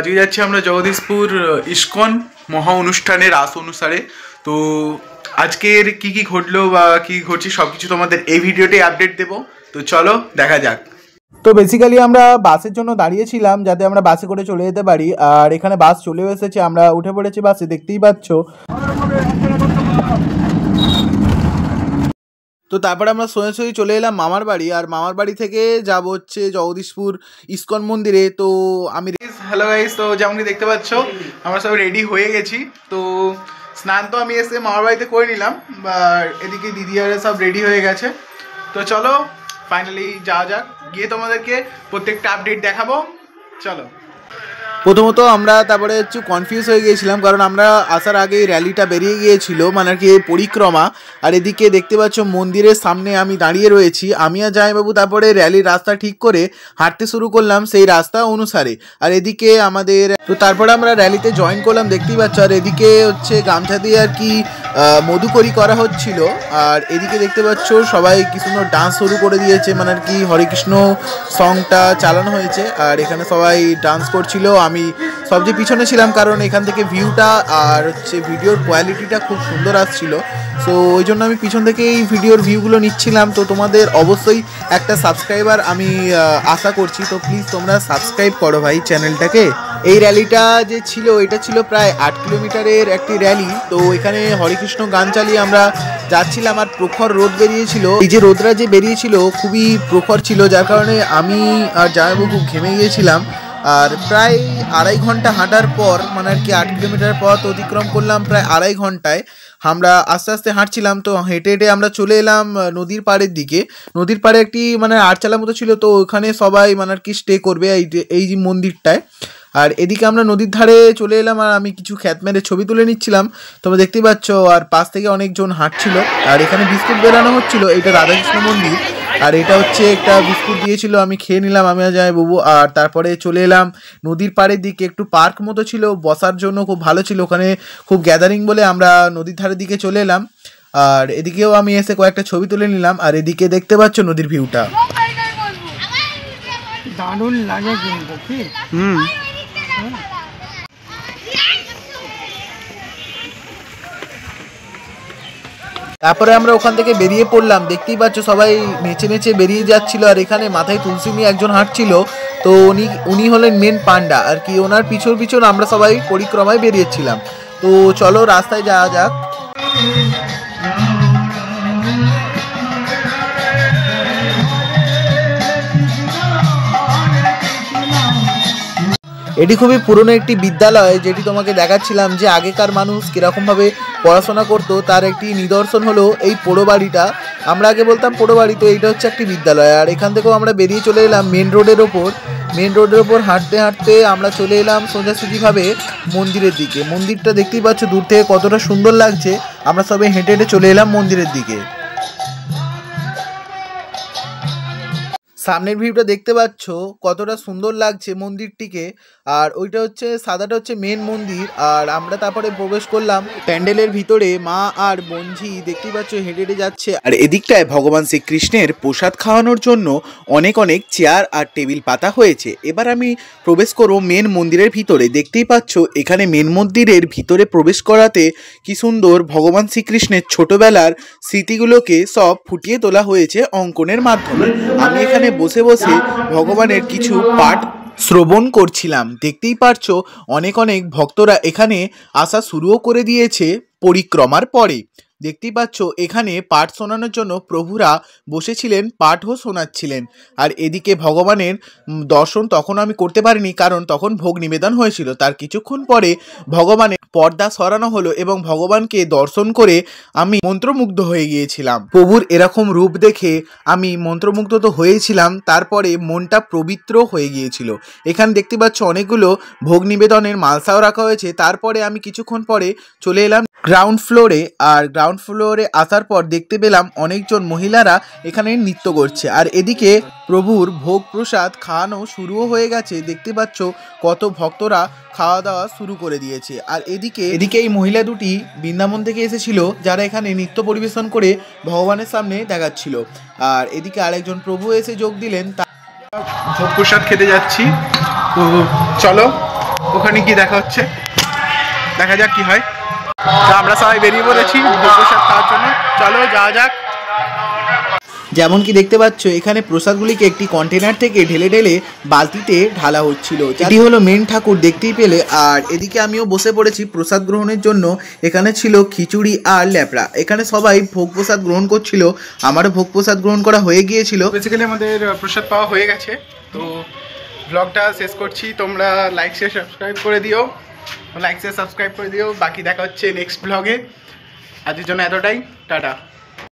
আজকে যাচ্ছি আমরা জগদীশপুর ইস্কন মহা অনুষ্ঠানে রাস অনুসারে। তো আজকের কি কি ঘটলো বা কি ঘটছে সব কিছু তোমাদের এই ভিডিওতে আপডেট দেবো। তো চলো দেখা যাক। তো বেসিক্যালি আমরা বাসের জন্য দাঁড়িয়েছিলাম যাতে আমরা বাসে করে চলে যেতে পারি, আর এখানে বাস চলেও এসেছে, আমরা উঠে পড়েছি বাসে, দেখতেই পাচ্ছ। তো তারপরে আমরা সোয়ে চলে এলাম মামার বাড়ি, আর মামার বাড়ি থেকে যাব হচ্ছে জগদীশপুর ইস্কন মন্দিরে। তো আমি হ্যালো গাইস, তো যেমন কি দেখতে পাচ্ছ আমরা সব রেডি হয়ে গেছি। তো স্নান তো আমি এসে মামার বাড়িতে করে নিলাম, এদিকে দিদি আর সব রেডি হয়ে গেছে। তো চলো ফাইনালি যাওয়া যাক, গিয়ে তোমাদেরকে প্রত্যেকটা আপডেট দেখাবো। চলো। প্রথমত আমরা তারপরে একটু কনফিউজ হয়ে গিয়েছিলাম, কারণ আমরা আসার আগে র্যালিটা বেরিয়ে গিয়েছিল, মানে আর কি পরিক্রমা। আর এদিকে দেখতে পাচ্ছ মন্দিরের সামনে আমি দাঁড়িয়ে রয়েছি, আমি আর জামাইবাবু তারপরে র্যালির রাস্তা ঠিক করে হাঁটতে শুরু করলাম সেই রাস্তা অনুসারে। আর এদিকে আমাদের তো তারপরে আমরা র্যালিতে জয়েন করলাম, দেখতেই পাচ্ছ। আর এদিকে হচ্ছে গামছা দিয়ে আর কি মধুকরি করা হচ্ছিল। আর এদিকে দেখতে পাচ্ছ সবাই কি সুন্দর ডান্স শুরু করে দিয়েছে, মানে আর কি হরে কৃষ্ণ সংটা চালানো হয়েছে, আর এখানে সবাই ডান্স করছিল। আমি সবচেয়ে পিছনে ছিলাম, কারণ এখান থেকে ভিউটা আর হচ্ছে ভিডিওর কোয়ালিটিটা খুব সুন্দর আসছিল। সো ওই জন্য আমি পিছন থেকে এই ভিডিওর ভিউগুলো নিচ্ছিলাম। তো তোমাদের অবশ্যই একটা সাবস্ক্রাইবার আমি আশা করছি, তো প্লিজ তোমরা সাবস্ক্রাইব করো ভাই চ্যানেলটাকে। এই র্যালিটা যে ছিল এটা ছিল প্রায় 8 কিলোমিটারের একটি র্যালি। তো এখানে হরেকৃষ্ণ গান চালিয়ে আমরা যাচ্ছিলাম, আর প্রখর রোদ বেরিয়েছিল। এই যে রোদরা যে বেরিয়েছিল খুবই প্রখর ছিল, যার কারণে আমি আর জামাইবাবু খুব ঘেমে গিয়েছিলাম। আর প্রায় 2.5 ঘন্টা হাঁটার পর, মানে আর কি 8 কিলোমিটার পথ অতিক্রম করলাম প্রায় 2.5 ঘন্টায়। আমরা আস্তে আস্তে হাঁটছিলাম, তো হেঁটে হেঁটে আমরা চলে এলাম নদীর পাড়ের দিকে। নদীর পাড়ে একটি মানে আটচালার মতো ছিল, তো ওখানে সবাই মানে আর কি স্টে করবে এই যে মন্দিরটায়। আর এদিকে আমরা নদীর ধারে চলে এলাম, আর আমি কিছু খ্যাত মেরে ছবি তুলে নিচ্ছিলাম, তোমরা দেখতেই পাচ্ছ। আর পাশ থেকে অনেকজন হাঁটছিল, আর এখানে বিস্কুট বেরানো হচ্ছিল। এটা রাধাকৃষ্ণ মন্দির, আর এটা হচ্ছে একটা বিস্কুট দিয়েছিল, আমি খেয়ে নিলাম, আমি আর জামাইবাবু। আর তারপরে চলে এলাম নদীর পাড়ের দিকে, একটু পার্ক মতো ছিল, বসার জন্য খুব ভালো ছিল, ওখানে খুব গ্যাদারিং বলে আমরা নদীর ধারের দিকে চলে এলাম। আর এদিকেও আমি এসে কয়েকটা ছবি তুলে নিলাম। আর এদিকে দেখতে পাচ্ছ নদীর ভিউটা দারুণ লাগে কিন্তু। তারপরে আমরা ওখান থেকে বেরিয়ে পড়লাম, দেখতেই পাচ্ছ সবাই নেচে নেচে বেরিয়ে যাচ্ছিল। আর এখানে মাথায় তুলসী নিয়ে একজন হাঁটছিল, তো উনি হলেন মেন পান্ডা আর কি। ওনার পিছন আমরা সবাই পরিক্রমায় বেরিয়েছিলাম। তো চলো রাস্তায় যাওয়া যাক। এটি খুবই পুরনো একটি বিদ্যালয়, যেটি তোমাকে দেখাচ্ছিলাম যে আগেকার মানুষ কীরকমভাবে পড়াশোনা করতো তার একটি নিদর্শন হলো এই পোড়োবাড়িটা। আমরা আগে বলতাম পোড়োবাড়ি, তো এইটা হচ্ছে একটি বিদ্যালয়। আর এখান থেকেও আমরা বেরিয়ে চলে এলাম মেন রোডের ওপর হাঁটতে হাঁটতে আমরা চলে এলাম সোজাসুজিভাবে মন্দিরের দিকে। মন্দিরটা দেখতেই পাচ্ছ দূর থেকে কতটা সুন্দর লাগছে। আমরা সবাই হেঁটে হেঁটে চলে এলাম মন্দিরের দিকে। সামনের ভিউটা দেখতে পাচ্ছ কতটা সুন্দর লাগছে মন্দিরটিকে। আর ওইটা হচ্ছে সাদাটা হচ্ছে মেন মন্দির। আর আমরা তারপরে প্রবেশ করলাম প্যান্ডেলের ভিতরে। মা আর বঞ্জি দেখতেই পাচ্ছ হেঁটে হেঁটে যাচ্ছে। আর এদিকটায় ভগবান শ্রীকৃষ্ণের প্রসাদ খাওয়ানোর জন্য অনেক চেয়ার আর টেবিল পাতা হয়েছে। এবার আমি প্রবেশ করব মেন মন্দিরের ভিতরে। দেখতেই পাচ্ছ এখানে মেন মন্দিরের ভিতরে প্রবেশ করাতে কি সুন্দর ভগবান শ্রীকৃষ্ণের ছোটবেলার স্মৃতিগুলোকে সব ফুটিয়ে তোলা হয়েছে অঙ্কনের মাধ্যমে। আমি এখানে বসে বসে ভগবানের কিছু পাঠ শ্রবণ করছিলাম। দেখতেই পারছো অনেক ভক্তরা এখানে আসা শুরুও করে দিয়েছে পরিক্রমার পরে। দেখতেই পাচ্ছ এখানে পাঠ শোনানোর জন্য প্রভুরা বসেছিলেন, পাঠও শোনাচ্ছিলেন। আর এদিকে ভগবানের দর্শন তখন আমি করতে পারিনি, কারণ তখন ভোগ নিবেদন হয়েছিল। তার কিছুক্ষণ পরে ভগবানের পর্দা সরানো হলো এবং ভগবানকে দর্শন করে আমি মন্ত্রমুগ্ধ হয়ে গিয়েছিলাম। প্রভুর এরকম রূপ দেখে আমি মন্ত্রমুগ্ধ তো হয়েছিলাম, তারপরে মনটা পবিত্র হয়ে গিয়েছিল। এখানে দেখতে পাচ্ছ অনেকগুলো ভোগ নিবেদনের মালসাও রাখা হয়েছে। তারপরে আমি কিছুক্ষণ পরে চলে এলাম গ্রাউন্ড ফ্লোরে। আর গ্রাউন্ড ফ্লোরে আসার পর দেখতে পেলাম অনেকজন মহিলারা এখানে নৃত্য করছে। আর এদিকে প্রভুর ভোগ প্রসাদ খাওয়ানো শুরুও হয়ে গেছে। দেখতে পাচ্ছ কত ভক্তরা খাওয়া দাওয়া শুরু করে দিয়েছে। আর এদিকে এই মহিলা দুটি বৃন্দাবন থেকে এসেছিল, যারা এখানে নৃত্য পরিবেশন করে ভগবানের সামনে দেখাচ্ছিল। আর এদিকে আরেকজন প্রভু এসে যোগ দিলেন। ভোগ প্রসাদ খেতে যাচ্ছি, তো চলো। ওখানে কি দেখা হচ্ছে, দেখা যাক কি হয়। তো আমরা সবাই বেরিয়ে পড়েছি ভোগ প্রসাদ খাওয়ার জন্য, চলো যাওয়া যাক। যেমন কি দেখতে পাচ্ছ এখানে প্রসাদগুলিকে একটি কন্টেনার থেকে ঢেলে ঢেলে বালতিতে ঢালা হচ্ছিল। এটি হলো মেন ঠাকুর দেখতেই পেলে। আর এদিকে আমিও বসে পড়েছি প্রসাদ গ্রহণের জন্য। এখানে ছিল খিচুড়ি আর ল্যাপড়া। এখানে সবাই ভোগ প্রসাদ গ্রহণ করছিল, আমারও ভোগ প্রসাদ গ্রহণ করা হয়ে গিয়েছিল। বেসিক্যালি আমাদের প্রসাদ পাওয়া হয়ে গেছে, তো ব্লগটা শেষ করছি। তোমরা লাইক শেয়ার সাবস্ক্রাইব করে দিও, বাকি দেখা হচ্ছে নেক্সট ব্লগে। আজকের জন্য এতটাই, টাটা।